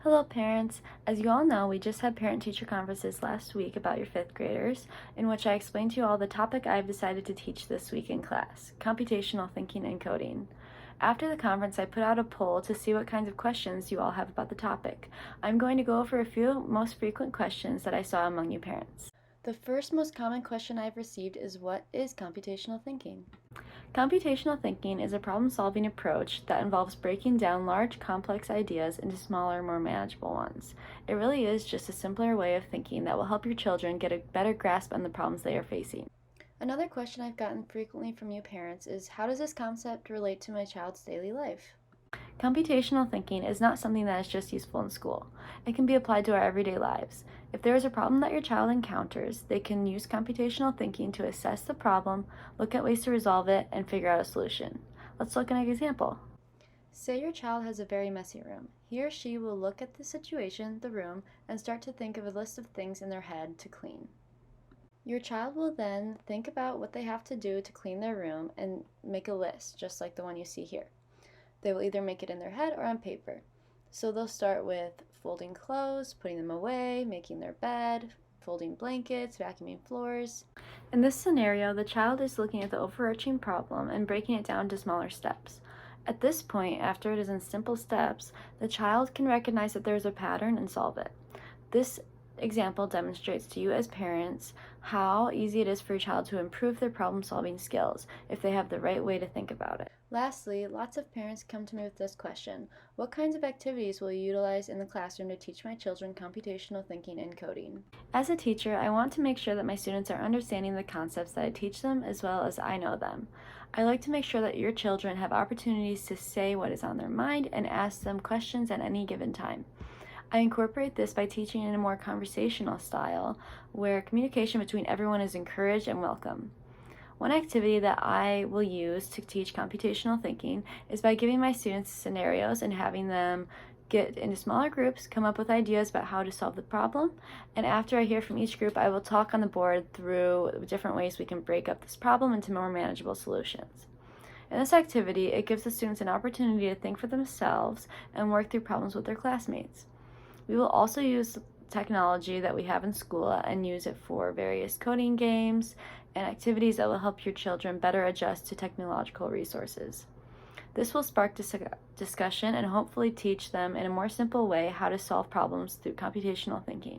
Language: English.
Hello parents! As you all know, we just had parent-teacher conferences last week about your 5th graders, in which I explained to you all the topic I've decided to teach this week in class, computational thinking and coding. After the conference, I put out a poll to see what kinds of questions you all have about the topic. I'm going to go over a few most frequent questions that I saw among you parents. The first most common question I've received is, what is computational thinking? Computational thinking is a problem-solving approach that involves breaking down large, complex ideas into smaller, more manageable ones. It really is just a simpler way of thinking that will help your children get a better grasp on the problems they are facing. Another question I've gotten frequently from you parents is, how does this concept relate to my child's daily life? Computational thinking is not something that is just useful in school. It can be applied to our everyday lives. If there is a problem that your child encounters, they can use computational thinking to assess the problem, look at ways to resolve it, and figure out a solution. Let's look at an example. Say your child has a very messy room. He or she will look at the situation, the room, and start to think of a list of things in their head to clean. Your child will then think about what they have to do to clean their room and make a list, just like the one you see here. They will either make it in their head or on paper. So they'll start with folding clothes, putting them away, making their bed, folding blankets, vacuuming floors. In this scenario, the child is looking at the overarching problem and breaking it down to smaller steps. At this point, after it is in simple steps, the child can recognize that there is a pattern and solve it. This example demonstrates to you as parents how easy it is for your child to improve their problem-solving skills if they have the right way to think about it. Lastly, lots of parents come to me with this question: what kinds of activities will you utilize in the classroom to teach my children computational thinking and coding? As a teacher, I want to make sure that my students are understanding the concepts that I teach them as well as I know them. I like to make sure that your children have opportunities to say what is on their mind and ask them questions at any given time. I incorporate this by teaching in a more conversational style, where communication between everyone is encouraged and welcome. One activity that I will use to teach computational thinking is by giving my students scenarios and having them get into smaller groups, come up with ideas about how to solve the problem, and after I hear from each group, I will talk on the board through different ways we can break up this problem into more manageable solutions. In this activity, it gives the students an opportunity to think for themselves and work through problems with their classmates. We will also use technology that we have in school and use it for various coding games and activities that will help your children better adjust to technological resources. This will spark discussion and hopefully teach them in a more simple way how to solve problems through computational thinking.